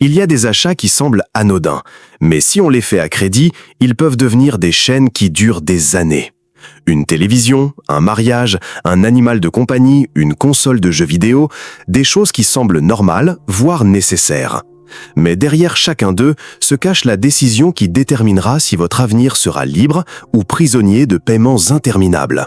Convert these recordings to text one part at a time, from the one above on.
Il y a des achats qui semblent anodins, mais si on les fait à crédit, ils peuvent devenir des chaînes qui durent des années. Une télévision, un mariage, un animal de compagnie, une console de jeux vidéo, des choses qui semblent normales, voire nécessaires. Mais derrière chacun d'eux se cache la décision qui déterminera si votre avenir sera libre ou prisonnier de paiements interminables.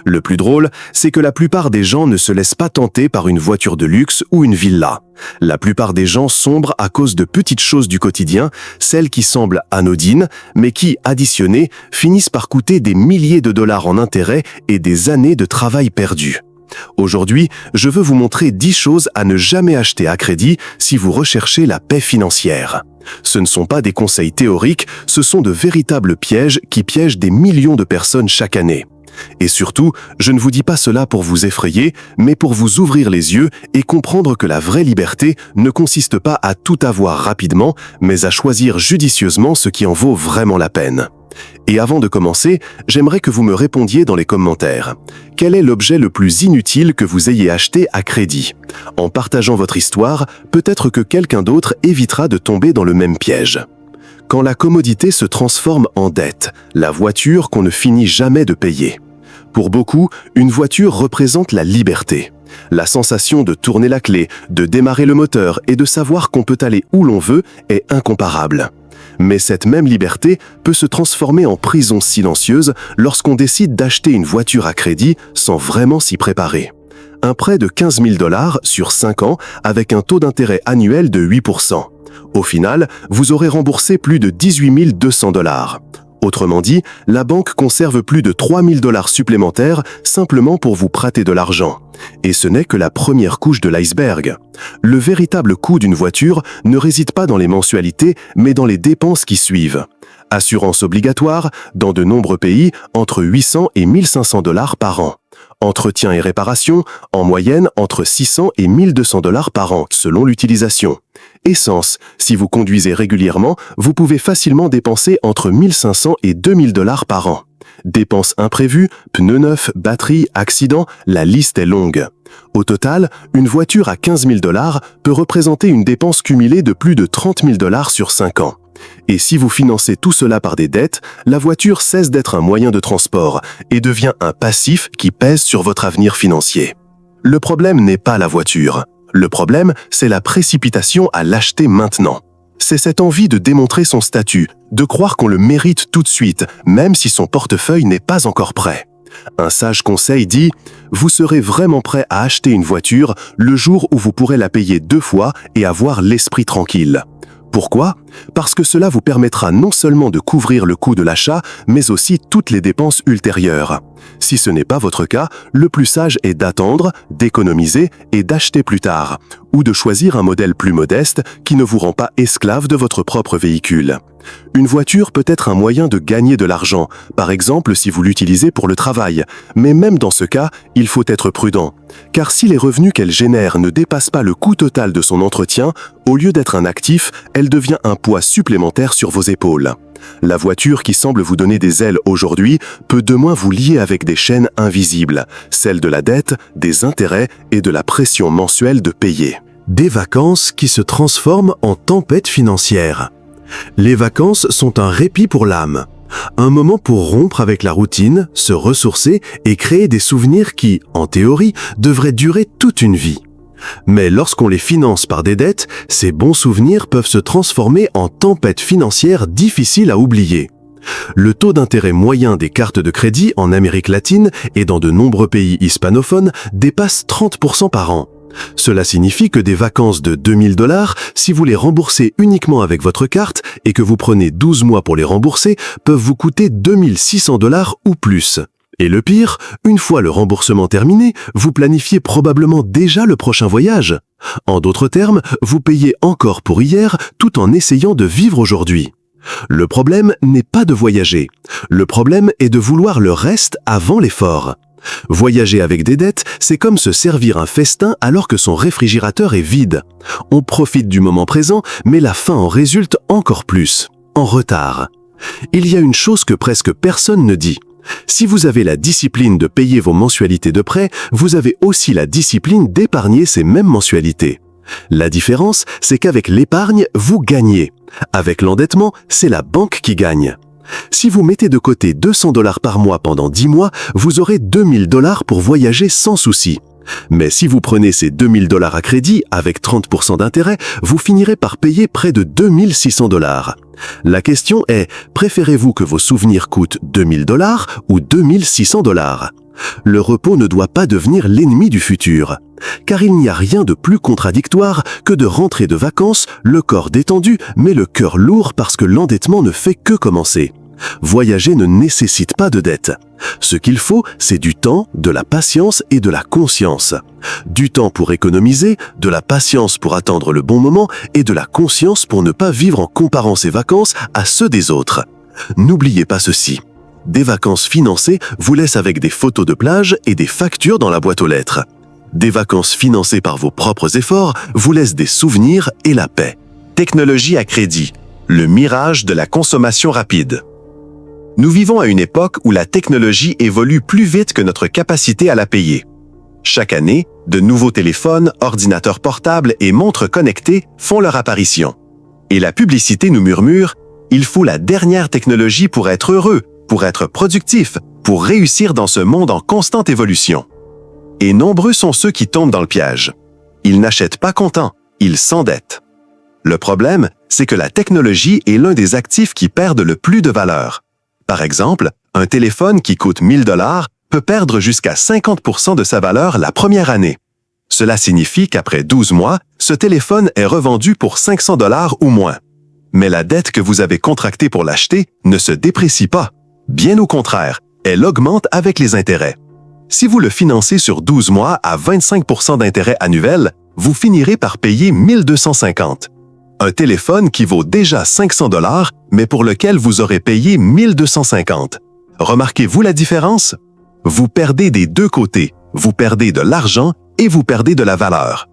Le plus drôle, c'est que la plupart des gens ne se laissent pas tenter par une voiture de luxe ou une villa. La plupart des gens sombrent à cause de petites choses du quotidien, celles qui semblent anodines, mais qui, additionnées, finissent par coûter des milliers de dollars en intérêts et des années de travail perdu. Aujourd'hui, je veux vous montrer 10 choses à ne jamais acheter à crédit si vous recherchez la paix financière. Ce ne sont pas des conseils théoriques, ce sont de véritables pièges qui piègent des millions de personnes chaque année. Et surtout, je ne vous dis pas cela pour vous effrayer, mais pour vous ouvrir les yeux et comprendre que la vraie liberté ne consiste pas à tout avoir rapidement, mais à choisir judicieusement ce qui en vaut vraiment la peine. Et avant de commencer, j'aimerais que vous me répondiez dans les commentaires. Quel est l'objet le plus inutile que vous ayez acheté à crédit? En partageant votre histoire, peut-être que quelqu'un d'autre évitera de tomber dans le même piège. Quand la commodité se transforme en dette, la voiture qu'on ne finit jamais de payer. Pour beaucoup, une voiture représente la liberté. La sensation de tourner la clé, de démarrer le moteur et de savoir qu'on peut aller où l'on veut est incomparable. Mais cette même liberté peut se transformer en prison silencieuse lorsqu'on décide d'acheter une voiture à crédit sans vraiment s'y préparer. Un prêt de 15 000 $ sur 5 ans avec un taux d'intérêt annuel de 8%. Au final, vous aurez remboursé plus de 18 200 $. Autrement dit, la banque conserve plus de 3 000 $ supplémentaires simplement pour vous prêter de l'argent. Et ce n'est que la première couche de l'iceberg. Le véritable coût d'une voiture ne réside pas dans les mensualités, mais dans les dépenses qui suivent. Assurance obligatoire, dans de nombreux pays, entre 800 et 1500 $ par an. Entretien et réparation, en moyenne entre 600 et 1200 $ par an, selon l'utilisation. Essence, si vous conduisez régulièrement, vous pouvez facilement dépenser entre 1500 et 2000 $ par an. Dépenses imprévues, pneus neufs, batterie, accidents, la liste est longue. Au total, une voiture à 15 000 $ peut représenter une dépense cumulée de plus de 30 000 $ sur 5 ans. Et si vous financez tout cela par des dettes, la voiture cesse d'être un moyen de transport et devient un passif qui pèse sur votre avenir financier. Le problème n'est pas la voiture. Le problème, c'est la précipitation à l'acheter maintenant. C'est cette envie de démontrer son statut, de croire qu'on le mérite tout de suite, même si son portefeuille n'est pas encore prêt. Un sage conseil dit « Vous serez vraiment prêt à acheter une voiture le jour où vous pourrez la payer 2 fois et avoir l'esprit tranquille. » Pourquoi? Parce que cela vous permettra non seulement de couvrir le coût de l'achat, mais aussi toutes les dépenses ultérieures. Si ce n'est pas votre cas, le plus sage est d'attendre, d'économiser et d'acheter plus tard, ou de choisir un modèle plus modeste qui ne vous rend pas esclave de votre propre véhicule. Une voiture peut être un moyen de gagner de l'argent, par exemple si vous l'utilisez pour le travail, mais même dans ce cas, il faut être prudent. Car si les revenus qu'elle génère ne dépassent pas le coût total de son entretien, au lieu d'être un actif, elle devient un poids supplémentaire sur vos épaules. La voiture qui semble vous donner des ailes aujourd'hui peut demain vous lier avec des chaînes invisibles, celles de la dette, des intérêts et de la pression mensuelle de payer. Des vacances qui se transforment en tempête financière. Les vacances sont un répit pour l'âme. Un moment pour rompre avec la routine, se ressourcer et créer des souvenirs qui, en théorie, devraient durer toute une vie. Mais lorsqu'on les finance par des dettes, ces bons souvenirs peuvent se transformer en tempêtes financières difficiles à oublier. Le taux d'intérêt moyen des cartes de crédit en Amérique latine et dans de nombreux pays hispanophones dépasse 30% par an. Cela signifie que des vacances de 2000 $, si vous les remboursez uniquement avec votre carte et que vous prenez 12 mois pour les rembourser, peuvent vous coûter 2600 $ ou plus. Et le pire, une fois le remboursement terminé, vous planifiez probablement déjà le prochain voyage. En d'autres termes, vous payez encore pour hier tout en essayant de vivre aujourd'hui. Le problème n'est pas de voyager. Le problème est de vouloir le reste avant l'effort. Voyager avec des dettes, c'est comme se servir un festin alors que son réfrigérateur est vide. On profite du moment présent, mais la fin en résulte encore plus, en retard. Il y a une chose que presque personne ne dit. Si vous avez la discipline de payer vos mensualités de prêt, vous avez aussi la discipline d'épargner ces mêmes mensualités. La différence, c'est qu'avec l'épargne, vous gagnez. Avec l'endettement, c'est la banque qui gagne. Si vous mettez de côté 200 $ par mois pendant 10 mois, vous aurez 2000 $ pour voyager sans souci. Mais si vous prenez ces 2000 $ à crédit avec 30% d'intérêt, vous finirez par payer près de 2600 $. La question est, préférez-vous que vos souvenirs coûtent 2000 $ ou 2600 $? Le repos ne doit pas devenir l'ennemi du futur. Car il n'y a rien de plus contradictoire que de rentrer de vacances, le corps détendu, mais le cœur lourd parce que l'endettement ne fait que commencer. Voyager ne nécessite pas de dette. Ce qu'il faut, c'est du temps, de la patience et de la conscience. Du temps pour économiser, de la patience pour attendre le bon moment et de la conscience pour ne pas vivre en comparant ses vacances à ceux des autres. N'oubliez pas ceci. Des vacances financées vous laissent avec des photos de plage et des factures dans la boîte aux lettres. Des vacances financées par vos propres efforts vous laissent des souvenirs et la paix. Technologie à crédit, le mirage de la consommation rapide. Nous vivons à une époque où la technologie évolue plus vite que notre capacité à la payer. Chaque année, de nouveaux téléphones, ordinateurs portables et montres connectées font leur apparition. Et la publicité nous murmure « Il faut la dernière technologie pour être heureux, pour être productif, pour réussir dans ce monde en constante évolution. » Et nombreux sont ceux qui tombent dans le piège. Ils n'achètent pas contents, ils s'endettent. Le problème, c'est que la technologie est l'un des actifs qui perdent le plus de valeur. Par exemple, un téléphone qui coûte 1000 $ peut perdre jusqu'à 50% de sa valeur la première année. Cela signifie qu'après 12 mois, ce téléphone est revendu pour 500 $ ou moins. Mais la dette que vous avez contractée pour l'acheter ne se déprécie pas. Bien au contraire, elle augmente avec les intérêts. Si vous le financez sur 12 mois à 25% d'intérêt annuel, vous finirez par payer 1250. Un téléphone qui vaut déjà 500 $, mais pour lequel vous aurez payé 1250. Remarquez-vous la différence? Vous perdez des deux côtés. Vous perdez de l'argent et vous perdez de la valeur.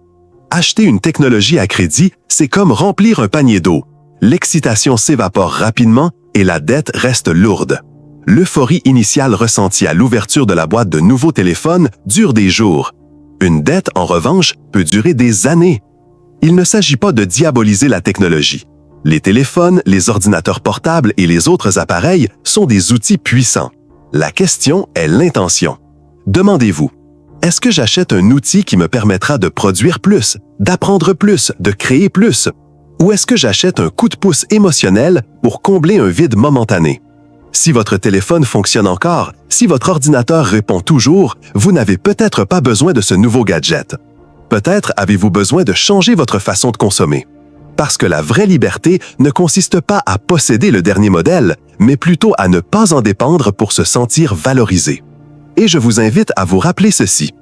Acheter une technologie à crédit, c'est comme remplir un panier d'eau. L'excitation s'évapore rapidement et la dette reste lourde. L'euphorie initiale ressentie à l'ouverture de la boîte de nouveaux téléphones dure des jours. Une dette, en revanche, peut durer des années. Il ne s'agit pas de diaboliser la technologie. Les téléphones, les ordinateurs portables et les autres appareils sont des outils puissants. La question est l'intention. Demandez-vous, est-ce que j'achète un outil qui me permettra de produire plus, d'apprendre plus, de créer plus? Ou est-ce que j'achète un coup de pouce émotionnel pour combler un vide momentané? Si votre téléphone fonctionne encore, si votre ordinateur répond toujours, vous n'avez peut-être pas besoin de ce nouveau gadget. Peut-être avez-vous besoin de changer votre façon de consommer. Parce que la vraie liberté ne consiste pas à posséder le dernier modèle, mais plutôt à ne pas en dépendre pour se sentir valorisé. Et je vous invite à vous rappeler ceci.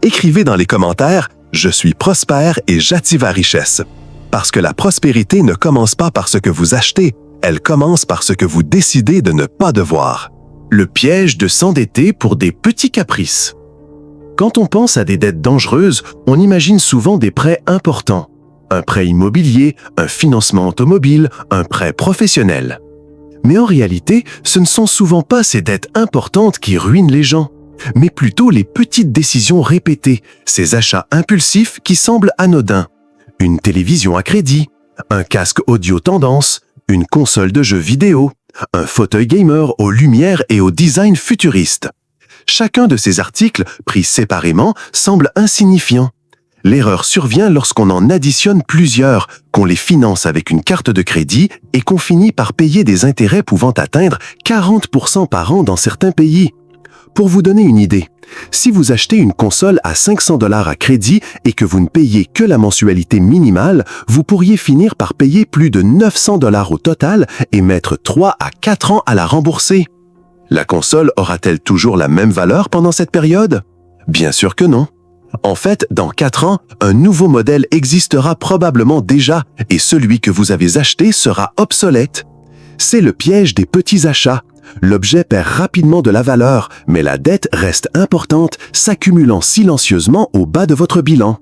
Écrivez dans les commentaires « Je suis prospère et j'attire la richesse ». Parce que la prospérité ne commence pas par ce que vous achetez, elle commence par ce que vous décidez de ne pas devoir. Le piège de s'endetter pour des petits caprices. Quand on pense à des dettes dangereuses, on imagine souvent des prêts importants. Un prêt immobilier, un financement automobile, un prêt professionnel. Mais en réalité, ce ne sont souvent pas ces dettes importantes qui ruinent les gens, mais plutôt les petites décisions répétées, ces achats impulsifs qui semblent anodins. Une télévision à crédit, un casque audio tendance, une console de jeux vidéo, un fauteuil gamer aux lumières et au design futuriste. Chacun de ces articles, pris séparément, semble insignifiant. L'erreur survient lorsqu'on en additionne plusieurs, qu'on les finance avec une carte de crédit et qu'on finit par payer des intérêts pouvant atteindre 40% par an dans certains pays. Pour vous donner une idée, si vous achetez une console à 500 $ à crédit et que vous ne payez que la mensualité minimale, vous pourriez finir par payer plus de 900 $ au total et mettre 3 à 4 ans à la rembourser. La console aura-t-elle toujours la même valeur pendant cette période? Bien sûr que non. En fait, dans 4 ans, un nouveau modèle existera probablement déjà et celui que vous avez acheté sera obsolète. C'est le piège des petits achats. L'objet perd rapidement de la valeur, mais la dette reste importante, s'accumulant silencieusement au bas de votre bilan.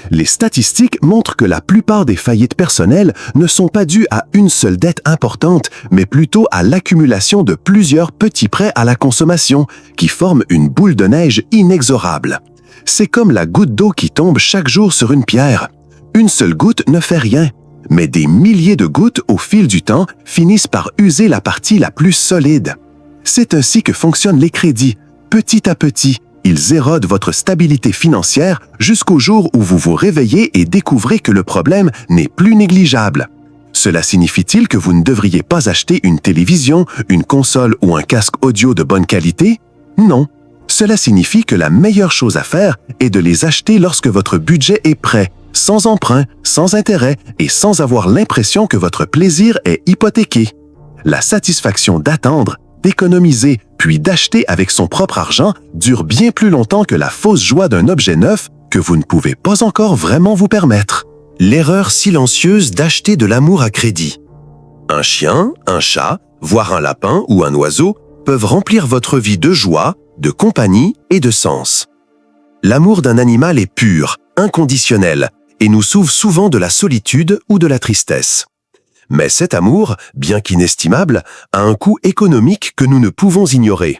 Les statistiques montrent que la plupart des faillites personnelles ne sont pas dues à une seule dette importante, mais plutôt à l'accumulation de plusieurs petits prêts à la consommation, qui forment une boule de neige inexorable. C'est comme la goutte d'eau qui tombe chaque jour sur une pierre. Une seule goutte ne fait rien, mais des milliers de gouttes au fil du temps finissent par user la partie la plus solide. C'est ainsi que fonctionnent les crédits. Petit à petit, ils érodent votre stabilité financière jusqu'au jour où vous vous réveillez et découvrez que le problème n'est plus négligeable. Cela signifie-t-il que vous ne devriez pas acheter une télévision, une console ou un casque audio de bonne qualité? Non. Cela signifie que la meilleure chose à faire est de les acheter lorsque votre budget est prêt, sans emprunt, sans intérêt et sans avoir l'impression que votre plaisir est hypothéqué. La satisfaction d'attendre, d'économiser, puis d'acheter avec son propre argent dure bien plus longtemps que la fausse joie d'un objet neuf que vous ne pouvez pas encore vraiment vous permettre. L'erreur silencieuse d'acheter de l'amour à crédit. Un chien, un chat, voire un lapin ou un oiseau peuvent remplir votre vie de joie, de compagnie et de sens. L'amour d'un animal est pur, inconditionnel, et nous sauve souvent de la solitude ou de la tristesse. Mais cet amour, bien qu'inestimable, a un coût économique que nous ne pouvons ignorer.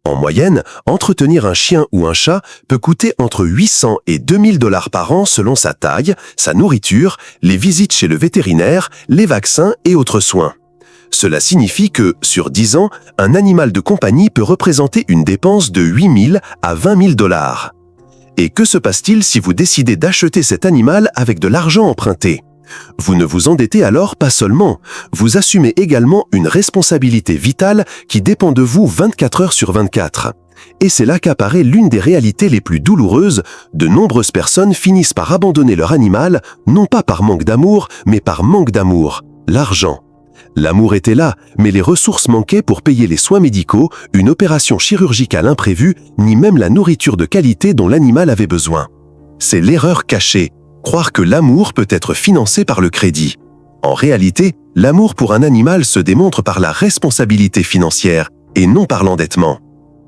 En moyenne, entretenir un chien ou un chat peut coûter entre 800 et 2000 $ par an selon sa taille, sa nourriture, les visites chez le vétérinaire, les vaccins et autres soins. Cela signifie que, sur 10 ans, un animal de compagnie peut représenter une dépense de 8 000 à 20 000 $. Et que se passe-t-il si vous décidez d'acheter cet animal avec de l'argent emprunté? Vous ne vous endettez alors pas seulement, vous assumez également une responsabilité vitale qui dépend de vous 24 heures sur 24. Et c'est là qu'apparaît l'une des réalités les plus douloureuses. De nombreuses personnes finissent par abandonner leur animal, non pas par manque d'amour, mais par manque d'amour, l'argent. L'amour était là, mais les ressources manquaient pour payer les soins médicaux, une opération chirurgicale imprévue, ni même la nourriture de qualité dont l'animal avait besoin. C'est l'erreur cachée. Croire que l'amour peut être financé par le crédit. En réalité, l'amour pour un animal se démontre par la responsabilité financière et non par l'endettement.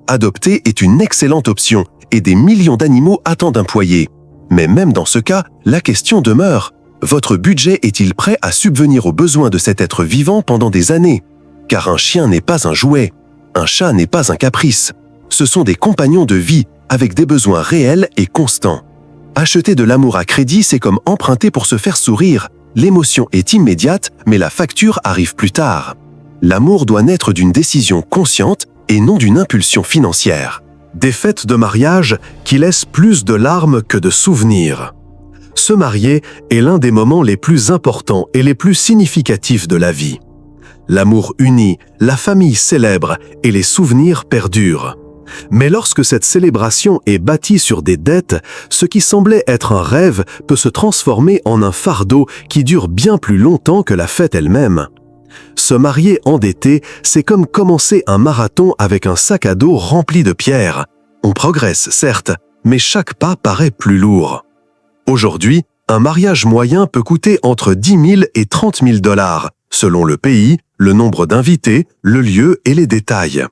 Adopter est une excellente option et des millions d'animaux attendent un foyer. Mais même dans ce cas, la question demeure. Votre budget est-il prêt à subvenir aux besoins de cet être vivant pendant des années? Car un chien n'est pas un jouet, un chat n'est pas un caprice. Ce sont des compagnons de vie avec des besoins réels et constants. Acheter de l'amour à crédit, c'est comme emprunter pour se faire sourire. L'émotion est immédiate, mais la facture arrive plus tard. L'amour doit naître d'une décision consciente et non d'une impulsion financière. Des fêtes de mariage qui laissent plus de larmes que de souvenirs. Se marier est l'un des moments les plus importants et les plus significatifs de la vie. L'amour unit, la famille célèbre et les souvenirs perdurent. Mais lorsque cette célébration est bâtie sur des dettes, ce qui semblait être un rêve peut se transformer en un fardeau qui dure bien plus longtemps que la fête elle-même. Se marier endetté, c'est comme commencer un marathon avec un sac à dos rempli de pierres. On progresse, certes, mais chaque pas paraît plus lourd. Aujourd'hui, un mariage moyen peut coûter entre 10 000 et 30 000 $, selon le pays, le nombre d'invités, le lieu et les détails.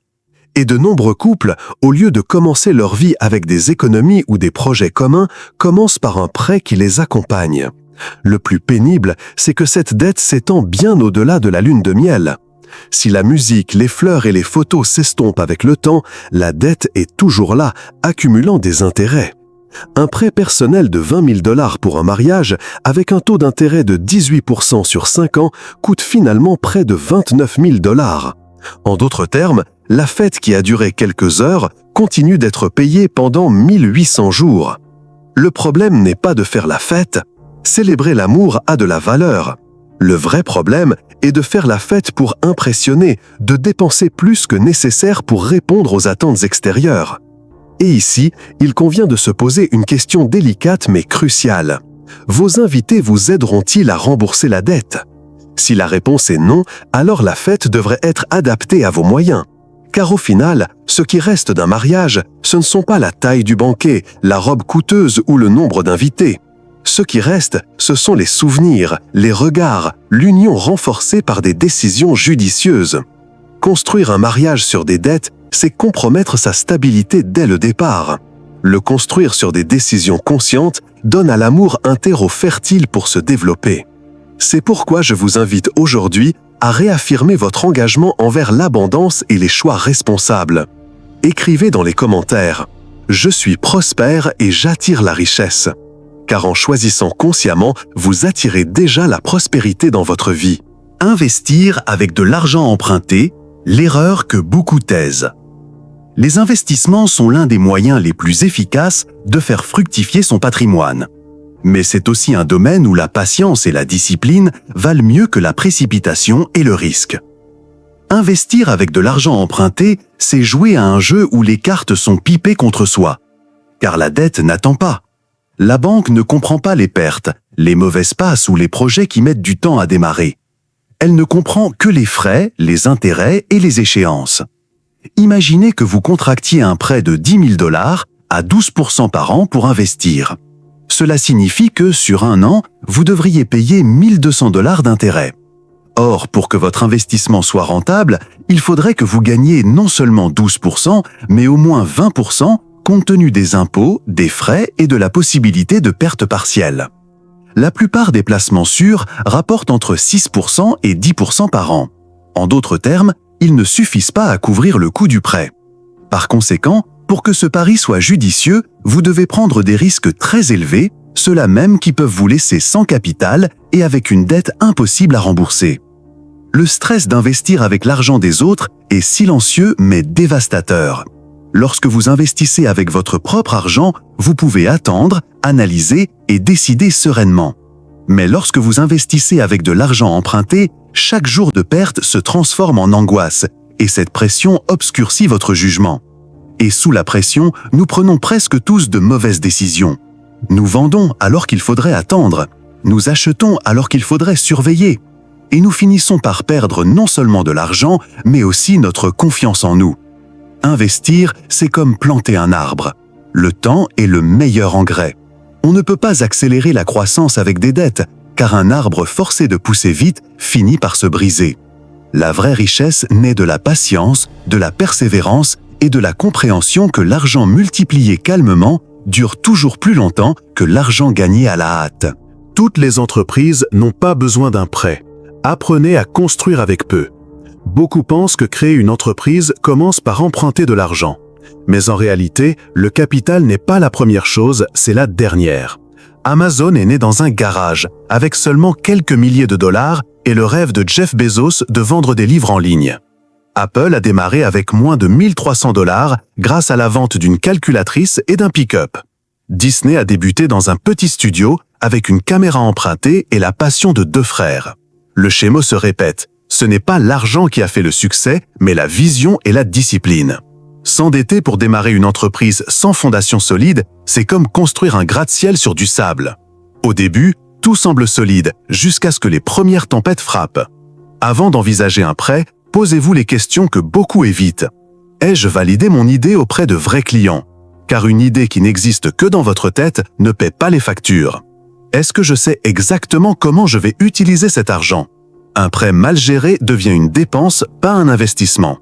Et de nombreux couples, au lieu de commencer leur vie avec des économies ou des projets communs, commencent par un prêt qui les accompagne. Le plus pénible, c'est que cette dette s'étend bien au-delà de la lune de miel. Si la musique, les fleurs et les photos s'estompent avec le temps, la dette est toujours là, accumulant des intérêts. Un prêt personnel de 20 000 $ pour un mariage, avec un taux d'intérêt de 18% sur 5 ans, coûte finalement près de 29 000 $. En d'autres termes, la fête qui a duré quelques heures continue d'être payée pendant 1800 jours. Le problème n'est pas de faire la fête. Célébrer l'amour a de la valeur. Le vrai problème est de faire la fête pour impressionner, de dépenser plus que nécessaire pour répondre aux attentes extérieures. Et ici, il convient de se poser une question délicate mais cruciale. Vos invités vous aideront-ils à rembourser la dette? Si la réponse est non, alors la fête devrait être adaptée à vos moyens. Car au final, ce qui reste d'un mariage, ce ne sont pas la taille du banquet, la robe coûteuse ou le nombre d'invités. Ce qui reste, ce sont les souvenirs, les regards, l'union renforcée par des décisions judicieuses. Construire un mariage sur des dettes, c'est compromettre sa stabilité dès le départ. Le construire sur des décisions conscientes donne à l'amour un terreau fertile pour se développer. C'est pourquoi je vous invite aujourd'hui à réaffirmer votre engagement envers l'abondance et les choix responsables. Écrivez dans les commentaires « Je suis prospère et j'attire la richesse ». car en choisissant consciemment, vous attirez déjà la prospérité dans votre vie. Investir avec de l'argent emprunté, l'erreur que beaucoup taisent. Les investissements sont l'un des moyens les plus efficaces de faire fructifier son patrimoine. Mais c'est aussi un domaine où la patience et la discipline valent mieux que la précipitation et le risque. Investir avec de l'argent emprunté, c'est jouer à un jeu où les cartes sont pipées contre soi. Car la dette n'attend pas. La banque ne comprend pas les pertes, les mauvaises passes ou les projets qui mettent du temps à démarrer. Elle ne comprend que les frais, les intérêts et les échéances. Imaginez que vous contractiez un prêt de 10 000 $ à 12% par an pour investir. Cela signifie que, sur un an, vous devriez payer 1 200 $ d'intérêt. Or, pour que votre investissement soit rentable, il faudrait que vous gagniez non seulement 12%, mais au moins 20%, compte tenu des impôts, des frais et de la possibilité de perte partielle. La plupart des placements sûrs rapportent entre 6% et 10% par an. En d'autres termes, ils ne suffisent pas à couvrir le coût du prêt. Par conséquent, pour que ce pari soit judicieux, vous devez prendre des risques très élevés, ceux-là même qui peuvent vous laisser sans capital et avec une dette impossible à rembourser. Le stress d'investir avec l'argent des autres est silencieux mais dévastateur. Lorsque vous investissez avec votre propre argent, vous pouvez attendre, analyser et décider sereinement. Mais lorsque vous investissez avec de l'argent emprunté, chaque jour de perte se transforme en angoisse et cette pression obscurcit votre jugement. Et sous la pression, nous prenons presque tous de mauvaises décisions. Nous vendons alors qu'il faudrait attendre. Nous achetons alors qu'il faudrait surveiller. Et nous finissons par perdre non seulement de l'argent, mais aussi notre confiance en nous. Investir, c'est comme planter un arbre. Le temps est le meilleur engrais. On ne peut pas accélérer la croissance avec des dettes, car un arbre forcé de pousser vite finit par se briser. La vraie richesse naît de la patience, de la persévérance et de la compréhension que l'argent multiplié calmement dure toujours plus longtemps que l'argent gagné à la hâte. Toutes les entreprises n'ont pas besoin d'un prêt. Apprenez à construire avec peu. Beaucoup pensent que créer une entreprise commence par emprunter de l'argent. Mais en réalité, le capital n'est pas la première chose, c'est la dernière. Amazon est né dans un garage, avec seulement quelques milliers de dollars et le rêve de Jeff Bezos de vendre des livres en ligne. Apple a démarré avec moins de 1 300 $ grâce à la vente d'une calculatrice et d'un pick-up. Disney a débuté dans un petit studio avec une caméra empruntée et la passion de 2 frères. Le schéma se répète, ce n'est pas l'argent qui a fait le succès, mais la vision et la discipline. S'endetter pour démarrer une entreprise sans fondation solide, c'est comme construire un gratte-ciel sur du sable. Au début, tout semble solide, jusqu'à ce que les premières tempêtes frappent. Avant d'envisager un prêt, posez-vous les questions que beaucoup évitent. Ai-je validé mon idée auprès de vrais clients? Car une idée qui n'existe que dans votre tête ne paie pas les factures. Est-ce que je sais exactement comment je vais utiliser cet argent? Un prêt mal géré devient une dépense, pas un investissement.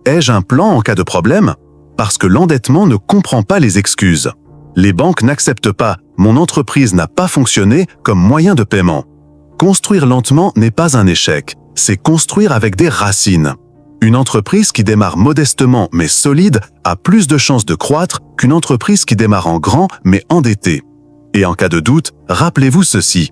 Ai-je un plan en cas de problème? Parce que l'endettement ne comprend pas les excuses. Les banques n'acceptent pas « mon entreprise n'a pas fonctionné » comme moyen de paiement. Construire lentement n'est pas un échec, c'est construire avec des racines. Une entreprise qui démarre modestement mais solide a plus de chances de croître qu'une entreprise qui démarre en grand mais endettée. Et en cas de doute, rappelez-vous ceci.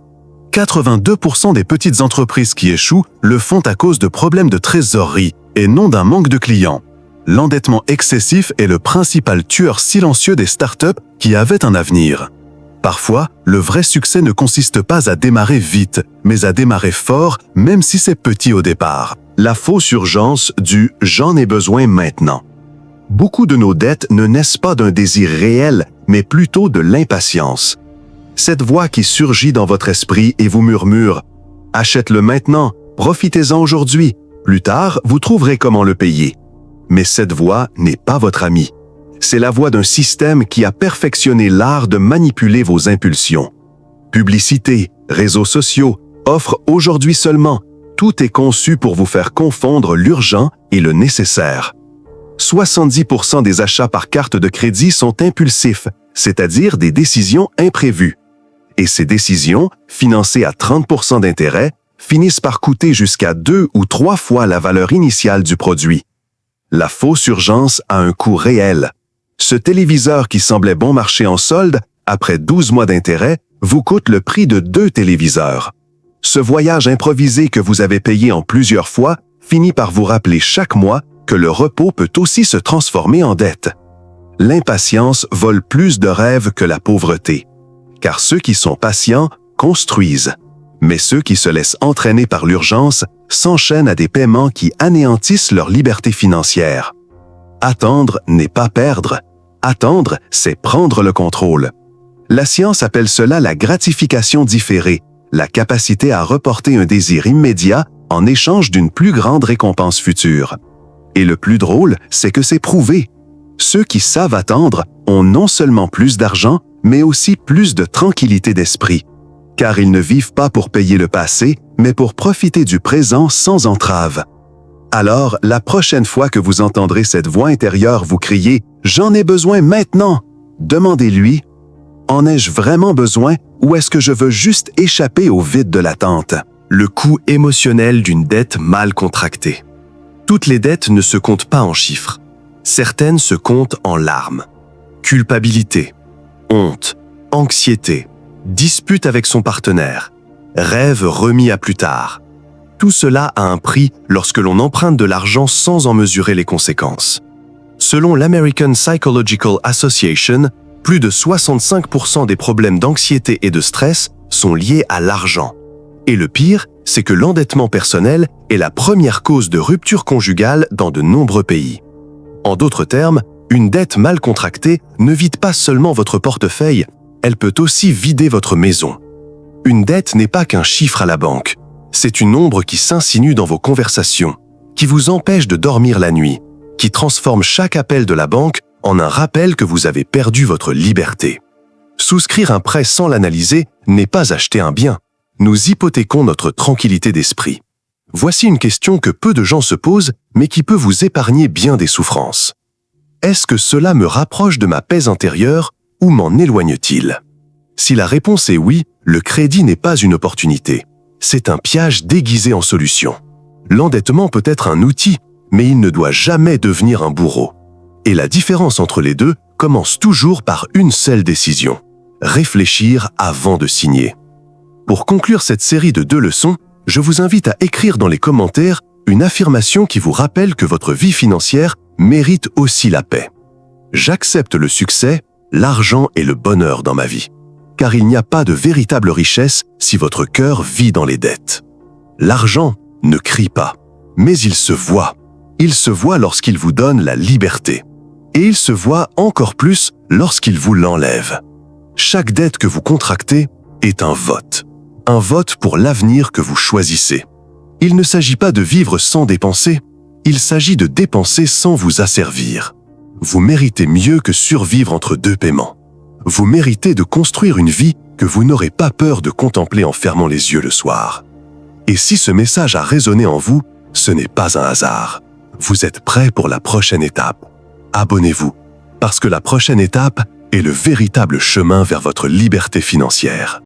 82% des petites entreprises qui échouent le font à cause de problèmes de trésorerie et non d'un manque de clients. L'endettement excessif est le principal tueur silencieux des startups qui avaient un avenir. Parfois, le vrai succès ne consiste pas à démarrer vite, mais à démarrer fort, même si c'est petit au départ. La fausse urgence du « j'en ai besoin maintenant ». Beaucoup de nos dettes ne naissent pas d'un désir réel, mais plutôt de l'impatience. Cette voix qui surgit dans votre esprit et vous murmure « achète-le maintenant, profitez-en aujourd'hui, plus tard vous trouverez comment le payer ». Mais cette voix n'est pas votre amie. C'est la voix d'un système qui a perfectionné l'art de manipuler vos impulsions. Publicité, réseaux sociaux, offres aujourd'hui seulement, tout est conçu pour vous faire confondre l'urgent et le nécessaire. 70% des achats par carte de crédit sont impulsifs, c'est-à-dire des décisions imprévues. Et ces décisions, financées à 30% d'intérêt, finissent par coûter jusqu'à 2 ou 3 fois la valeur initiale du produit. La fausse urgence a un coût réel. Ce téléviseur qui semblait bon marché en solde, après 12 mois d'intérêt, vous coûte le prix de 2 téléviseurs. Ce voyage improvisé que vous avez payé en plusieurs fois finit par vous rappeler chaque mois que le repos peut aussi se transformer en dette. L'impatience vole plus de rêves que la pauvreté, car ceux qui sont patients construisent, mais ceux qui se laissent entraîner par l'urgence s'enchaînent à des paiements qui anéantissent leur liberté financière. Attendre n'est pas perdre. Attendre, c'est prendre le contrôle. La science appelle cela la gratification différée, la capacité à reporter un désir immédiat en échange d'une plus grande récompense future. Et le plus drôle, c'est que c'est prouvé. Ceux qui savent attendre ont non seulement plus d'argent, mais aussi plus de tranquillité d'esprit, car ils ne vivent pas pour payer le passé, mais pour profiter du présent sans entrave. Alors, la prochaine fois que vous entendrez cette voix intérieure vous crier « J'en ai besoin maintenant », demandez-lui « En ai-je vraiment besoin ou est-ce que je veux juste échapper au vide de l'attente ?» Le coût émotionnel d'une dette mal contractée. Toutes les dettes ne se comptent pas en chiffres. Certaines se comptent en larmes. Culpabilité, honte, anxiété, dispute avec son partenaire, rêve remis à plus tard. Tout cela a un prix lorsque l'on emprunte de l'argent sans en mesurer les conséquences. Selon l'American Psychological Association, plus de 65% des problèmes d'anxiété et de stress sont liés à l'argent. Et le pire, c'est que l'endettement personnel est la première cause de rupture conjugale dans de nombreux pays. En d'autres termes, une dette mal contractée ne vide pas seulement votre portefeuille, elle peut aussi vider votre maison. Une dette n'est pas qu'un chiffre à la banque. C'est une ombre qui s'insinue dans vos conversations, qui vous empêche de dormir la nuit, qui transforme chaque appel de la banque en un rappel que vous avez perdu votre liberté. Souscrire un prêt sans l'analyser n'est pas acheter un bien. Nous hypothéquons notre tranquillité d'esprit. Voici une question que peu de gens se posent, mais qui peut vous épargner bien des souffrances. Est-ce que cela me rapproche de ma paix intérieure ou m'en éloigne-t-il? Si la réponse est oui, le crédit n'est pas une opportunité. C'est un piège déguisé en solution. L'endettement peut être un outil, mais il ne doit jamais devenir un bourreau. Et la différence entre les deux commence toujours par une seule décision. Réfléchir avant de signer. Pour conclure cette série de 2 leçons, je vous invite à écrire dans les commentaires une affirmation qui vous rappelle que votre vie financière mérite aussi la paix. J'accepte le succès, l'argent et le bonheur dans ma vie. Car il n'y a pas de véritable richesse si votre cœur vit dans les dettes. L'argent ne crie pas, mais il se voit. Il se voit lorsqu'il vous donne la liberté. Et il se voit encore plus lorsqu'il vous l'enlève. Chaque dette que vous contractez est un vote. Un vote pour l'avenir que vous choisissez. Il ne s'agit pas de vivre sans dépenser, il s'agit de dépenser sans vous asservir. Vous méritez mieux que survivre entre 2 paiements. Vous méritez de construire une vie que vous n'aurez pas peur de contempler en fermant les yeux le soir. Et si ce message a résonné en vous, ce n'est pas un hasard. Vous êtes prêt pour la prochaine étape. Abonnez-vous, parce que la prochaine étape est le véritable chemin vers votre liberté financière.